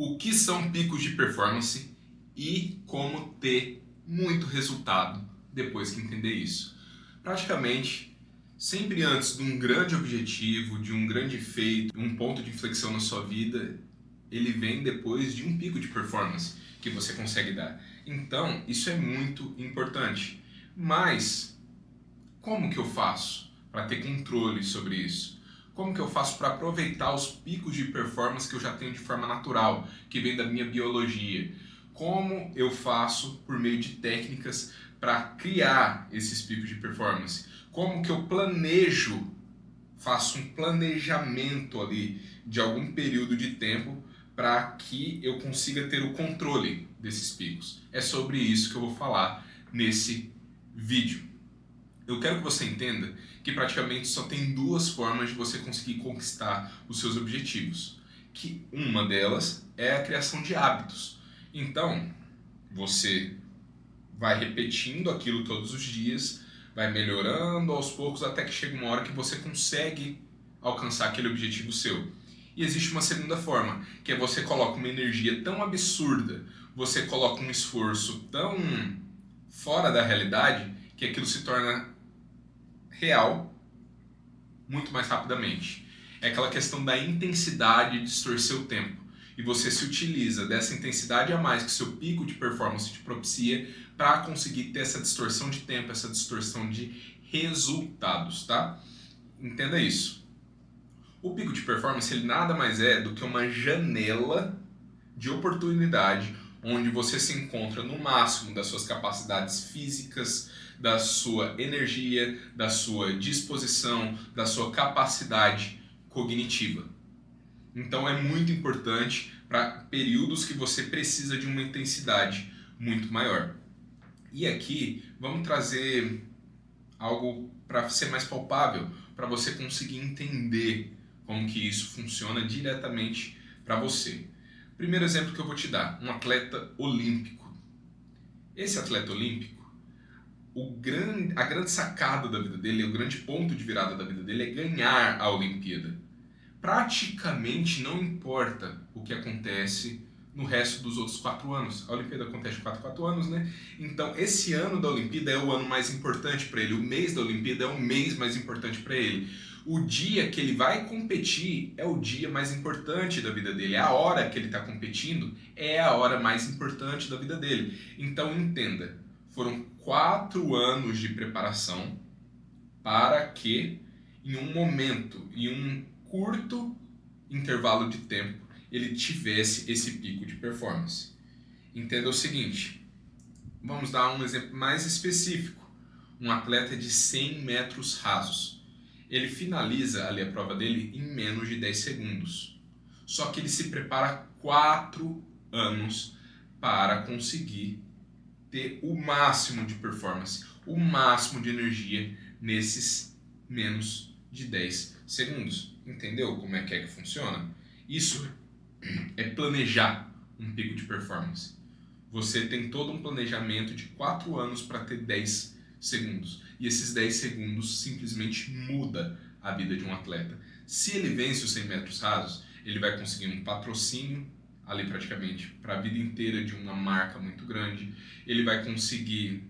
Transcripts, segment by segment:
O que são picos de performance e como ter muito resultado depois que entender isso. Praticamente, sempre antes de um grande objetivo, de um grande feito, um ponto de inflexão na sua vida, ele vem depois de um pico de performance que você consegue dar. Então, isso é muito importante. Mas, como que eu faço para ter controle sobre isso? Como que eu faço para aproveitar os picos de performance que eu já tenho de forma natural, que vem da minha biologia? Como eu faço por meio de técnicas para criar esses picos de performance? Como que eu planejo, faço um planejamento ali de algum período de tempo para que eu consiga ter o controle desses picos? É sobre isso que eu vou falar nesse vídeo. Eu quero que você entenda que praticamente só tem duas formas de você conseguir conquistar os seus objetivos. Que uma delas é a criação de hábitos. Então, você vai repetindo aquilo todos os dias, vai melhorando aos poucos até que chega uma hora que você consegue alcançar aquele objetivo seu. E existe uma segunda forma, que é você coloca uma energia tão absurda, você coloca um esforço tão fora da realidade, que aquilo se torna real muito mais rapidamente. É aquela questão da intensidade de distorcer o tempo. E você se utiliza dessa intensidade a mais que seu pico de performance te propicia para conseguir ter essa distorção de tempo, essa distorção de resultados, tá? Entenda isso. O pico de performance ele nada mais é do que uma janela de oportunidade onde você se encontra no máximo das suas capacidades físicas, da sua energia, da sua disposição, da sua capacidade cognitiva. Então é muito importante para períodos que você precisa de uma intensidade muito maior. E aqui vamos trazer algo para ser mais palpável, para você conseguir entender como que isso funciona diretamente para você. Primeiro exemplo que eu vou te dar, um atleta olímpico. Esse atleta olímpico, a grande sacada da vida dele, o grande ponto de virada da vida dele é ganhar a Olimpíada. Praticamente não importa o que acontece no resto dos outros 4 anos. A Olimpíada acontece 4 anos, né? Então, esse ano da Olimpíada é o ano mais importante para ele. O mês da Olimpíada é o mês mais importante para ele. O dia que ele vai competir é o dia mais importante da vida dele. A hora que ele está competindo é a hora mais importante da vida dele. Então, entenda, foram 4 anos de preparação para que, em um momento, em um curto intervalo de tempo, ele tivesse esse pico de performance. Entenda o seguinte, vamos dar um exemplo mais específico. Um atleta de 100 metros rasos. Ele finaliza ali a prova dele em menos de 10 segundos. Só que ele se prepara 4 anos para conseguir ter o máximo de performance, o máximo de energia nesses menos de 10 segundos. Entendeu como é que funciona? Isso é planejar um pico de performance. Você tem todo um planejamento de 4 anos para ter 10 segundos. E esses 10 segundos simplesmente muda a vida de um atleta. Se ele vence os 100 metros rasos, ele vai conseguir um patrocínio ali praticamente para a vida inteira de uma marca muito grande. Ele vai conseguir...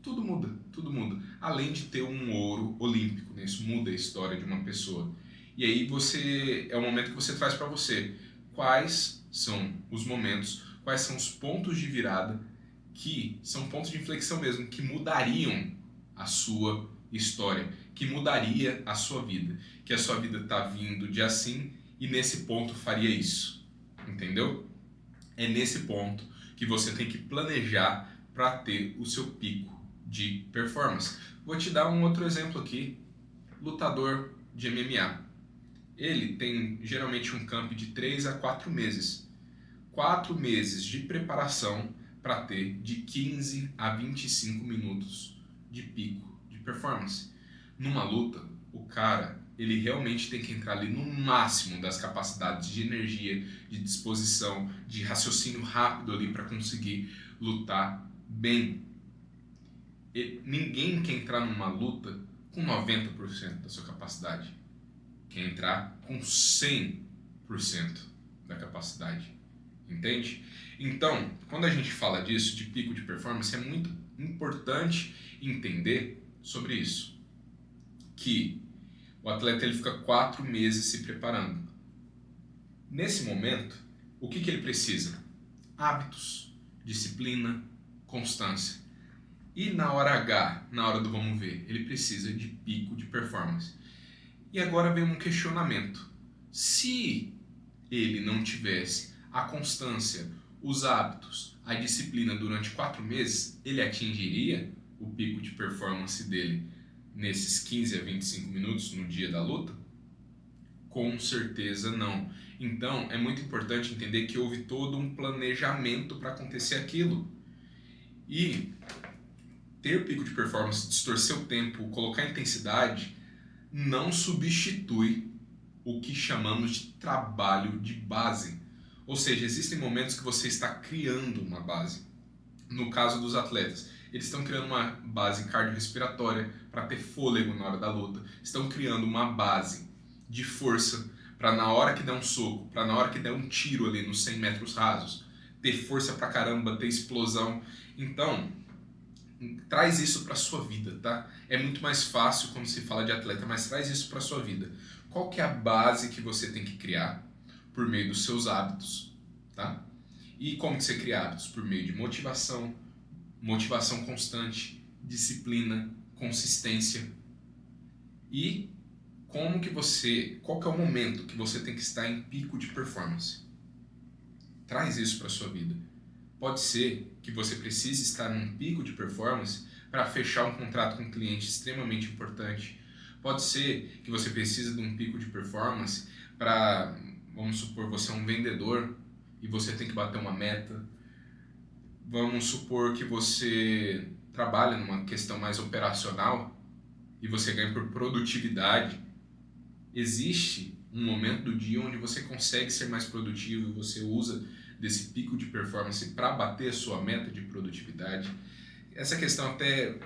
Tudo muda, tudo muda. Além de ter um ouro olímpico, né? Isso muda a história de uma pessoa. E aí é o momento que você traz para você. Quais são os momentos, quais são os pontos de virada que são pontos de inflexão mesmo, que mudariam a sua história, que mudaria a sua vida. Que a sua vida está vindo de assim e nesse ponto faria isso. Entendeu? É nesse ponto que você tem que planejar para ter o seu pico de performance. Vou te dar um outro exemplo aqui. Lutador de MMA. Ele tem geralmente um camp de 3 a 4 meses. 4 meses de preparação para ter de 15 a 25 minutos de pico de performance. Numa luta, o cara, ele realmente tem que entrar ali no máximo das capacidades de energia, de disposição, de raciocínio rápido ali para conseguir lutar bem. Ninguém quer entrar numa luta com 90% da sua capacidade. Quer entrar com 100% da capacidade. entende? Então, quando a gente fala disso, de pico de performance, é muito importante entender sobre isso, que o atleta ele fica 4 meses se preparando. Nesse momento, o que ele precisa? Hábitos, disciplina, constância. E na hora H, na hora do vamos ver, ele precisa de pico de performance. E agora vem um questionamento. Se ele não tivesse a constância, os hábitos, a disciplina durante 4 meses, ele atingiria o pico de performance dele nesses 15 a 25 minutos no dia da luta? Com certeza não. Então é muito importante entender que houve todo um planejamento para acontecer aquilo. E ter pico de performance, distorcer o tempo, colocar intensidade, não substitui o que chamamos de trabalho de base. Ou seja, existem momentos que você está criando uma base. No caso dos atletas, eles estão criando uma base cardiorrespiratória para ter fôlego na hora da luta. Estão criando uma base de força para na hora que der um soco, para na hora que der um tiro ali nos 100 metros rasos, ter força pra caramba, ter explosão. Então, traz isso para sua vida, tá? É muito mais fácil quando se fala de atleta, mas traz isso para sua vida. Qual que é a base que você tem que criar? Por meio dos seus hábitos, tá? E como que você cria hábitos? Por meio de motivação, motivação constante, disciplina, consistência. E qual que é o momento que você tem que estar em pico de performance? Traz isso para sua vida. Pode ser que você precise estar num pico de performance para fechar um contrato com um cliente extremamente importante. Pode ser que você precise de um pico de performance para, vamos supor, você é um vendedor e você tem que bater uma meta. Vamos supor que você trabalha numa questão mais operacional e você ganha por produtividade. Existe um momento do dia onde você consegue ser mais produtivo e você usa desse pico de performance para bater a sua meta de produtividade. Essa questão até,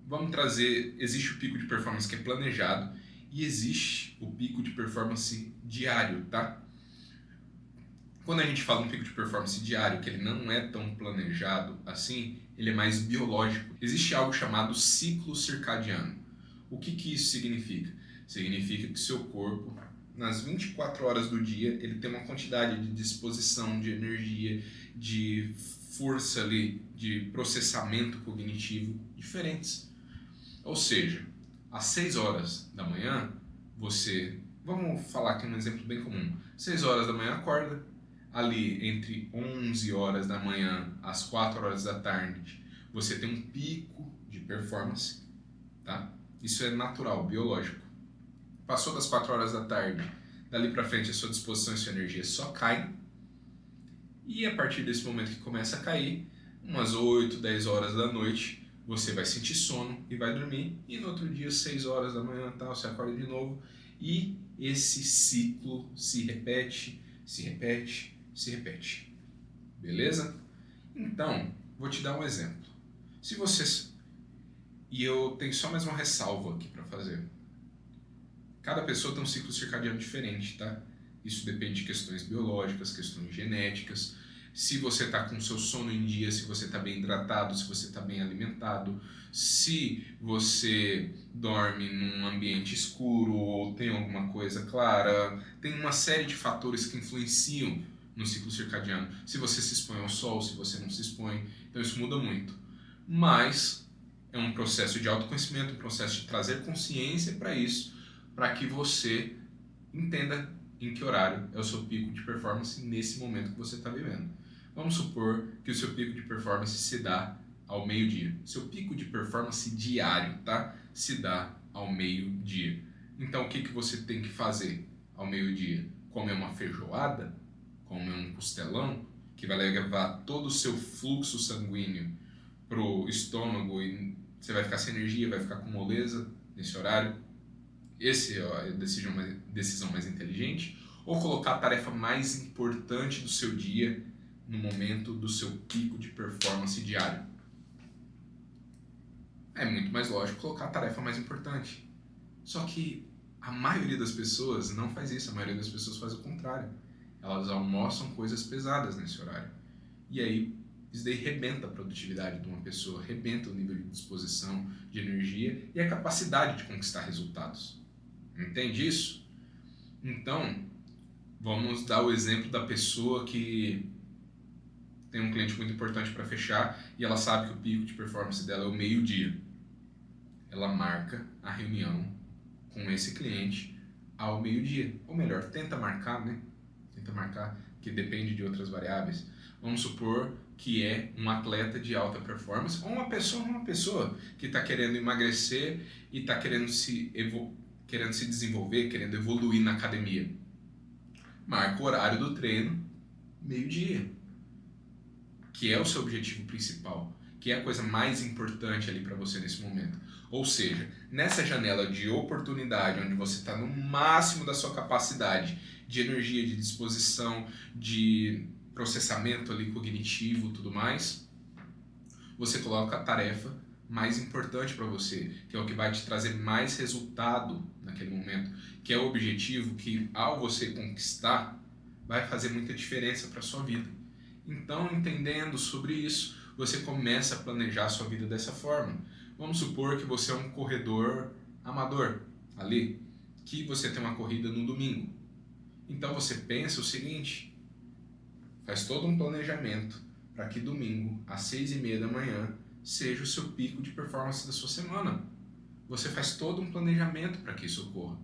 vamos trazer, existe o pico de performance que é planejado e existe o pico de performance diário, tá? Quando a gente fala um pico de performance diário, que ele não é tão planejado assim, ele é mais biológico. Existe algo chamado ciclo circadiano. O que isso significa? Significa que seu corpo, nas 24 horas do dia, ele tem uma quantidade de disposição, de energia, de força ali, de processamento cognitivo diferentes. Ou seja, às 6 horas da manhã, vamos falar aqui um exemplo bem comum, 6 horas da manhã acorda, ali entre 11 horas da manhã às 4 horas da tarde, você tem um pico de performance, tá? Isso é natural, biológico. Passou das 4 horas da tarde, dali para frente a sua disposição e sua energia só caem. E a partir desse momento que começa a cair, umas 8, 10 horas da noite, você vai sentir sono e vai dormir. E no outro dia, 6 horas da manhã, você acorda de novo. E esse ciclo se repete, se repete, se repete. Beleza? Então, vou te dar um exemplo. E eu tenho só mais uma ressalva aqui para fazer. Cada pessoa tem um ciclo circadiano diferente, tá? Isso depende de questões biológicas, questões genéticas. Se você está com o seu sono em dia, se você está bem hidratado, se você está bem alimentado, se você dorme num ambiente escuro ou tem alguma coisa clara. Tem uma série de fatores que influenciam no ciclo circadiano. Se você se expõe ao sol, se você não se expõe. Então isso muda muito. Mas é um processo de autoconhecimento, um processo de trazer consciência para isso, para que você entenda em que horário é o seu pico de performance nesse momento que você está vivendo. Vamos supor que o seu pico de performance se dá ao meio-dia. Seu pico de performance diário, tá? Se dá ao meio-dia. Então o que você tem que fazer ao meio-dia? Comer uma feijoada? Comer um costelão? Que vai levar todo o seu fluxo sanguíneo pro estômago e você vai ficar sem energia, vai ficar com moleza nesse horário. Esse é a decisão mais inteligente, ou colocar a tarefa mais importante do seu dia no momento do seu pico de performance diário. É muito mais lógico colocar a tarefa mais importante. Só que a maioria das pessoas não faz isso, a maioria das pessoas faz o contrário. elas almoçam coisas pesadas nesse horário. E aí, isso daí rebenta a produtividade de uma pessoa, rebenta o nível de disposição, de energia e a capacidade de conquistar resultados. Entende isso? Então, vamos dar o exemplo da pessoa que tem um cliente muito importante para fechar e ela sabe que o pico de performance dela é o meio-dia. Ela marca a reunião com esse cliente ao meio-dia. Ou melhor, tenta marcar, né? Tenta marcar, que depende de outras variáveis. Vamos supor que é um atleta de alta performance ou uma pessoa que está querendo emagrecer e está querendo se desenvolver, querendo evoluir na academia. Marca o horário do treino, meio-dia, que é o seu objetivo principal, que é a coisa mais importante ali para você nesse momento. Ou seja, nessa janela de oportunidade, onde você está no máximo da sua capacidade de energia, de disposição, de processamento ali cognitivo, tudo mais, você coloca a tarefa mais importante para você, que é o que vai te trazer mais resultado naquele momento, que é o objetivo que, ao você conquistar, vai fazer muita diferença para a sua vida. Então, entendendo sobre isso, você começa a planejar a sua vida dessa forma. Vamos supor que você é um corredor amador ali, que você tem uma corrida no domingo. Então você pensa o seguinte, faz todo um planejamento para que domingo, às 6h30 da manhã, seja o seu pico de performance da sua semana. Você faz todo um planejamento para que isso ocorra.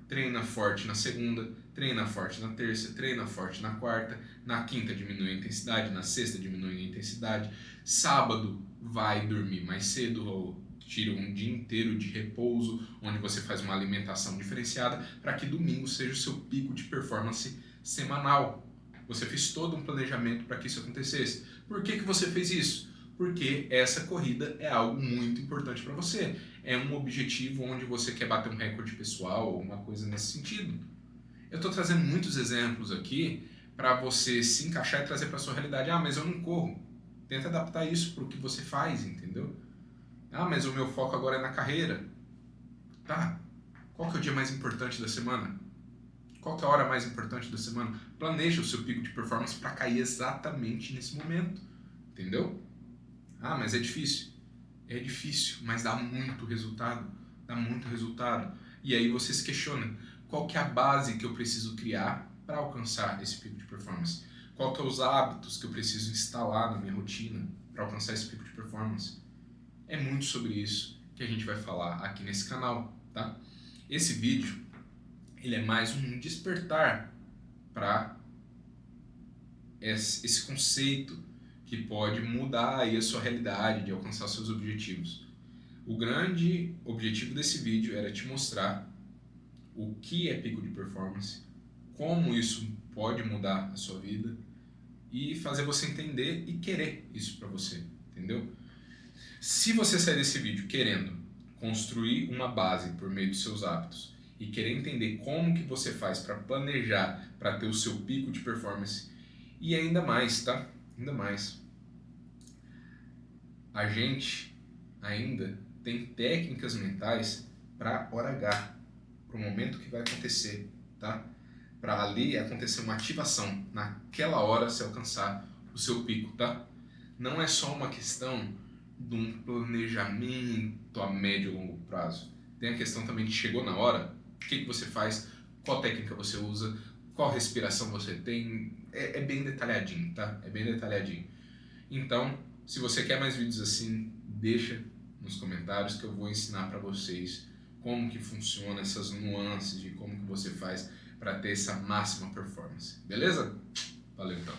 Treina forte na segunda, treina forte na terça, treina forte na quarta, na quinta diminui a intensidade, na sexta diminui a intensidade, sábado vai dormir mais cedo ou tira um dia inteiro de repouso, onde você faz uma alimentação diferenciada, para que domingo seja o seu pico de performance semanal. Você fez todo um planejamento para que isso acontecesse. Por que você fez isso? Porque essa corrida é algo muito importante para você. É um objetivo onde você quer bater um recorde pessoal ou uma coisa nesse sentido. Eu estou trazendo muitos exemplos aqui para você se encaixar e trazer para a sua realidade. Ah, mas eu não corro. Tenta adaptar isso para o que você faz, entendeu? Ah, mas o meu foco agora é na carreira. Tá. Qual que é o dia mais importante da semana? Qual que é a hora mais importante da semana? Planeja o seu pico de performance para cair exatamente nesse momento. Entendeu? Ah, mas é difícil. É difícil, mas dá muito resultado. Dá muito resultado. E aí você se questiona, qual que é a base que eu preciso criar para alcançar esse pico de performance? Qual que é os hábitos que eu preciso instalar na minha rotina para alcançar esse pico de performance? É muito sobre isso que a gente vai falar aqui nesse canal, tá? Esse vídeo, ele é mais um despertar para esse conceito que pode mudar aí a sua realidade de alcançar seus objetivos. O grande objetivo desse vídeo era te mostrar o que é pico de performance, como isso pode mudar a sua vida e fazer você entender e querer isso para você, entendeu? Se você sair desse vídeo querendo construir uma base por meio dos seus hábitos e querer entender como que você faz para planejar, para ter o seu pico de performance e ainda mais, tá? Ainda mais. A gente ainda tem técnicas mentais para hora H, para o momento que vai acontecer, tá? Para ali acontecer uma ativação, naquela hora se alcançar o seu pico, tá? Não é só uma questão de um planejamento a médio e longo prazo. Tem a questão também de chegou na hora, o que você faz, qual técnica você usa, qual respiração você tem, é bem detalhadinho, tá? É bem detalhadinho. Então, se você quer mais vídeos assim, deixa nos comentários que eu vou ensinar para vocês como que funciona essas nuances de como que você faz para ter essa máxima performance. Beleza? Valeu então.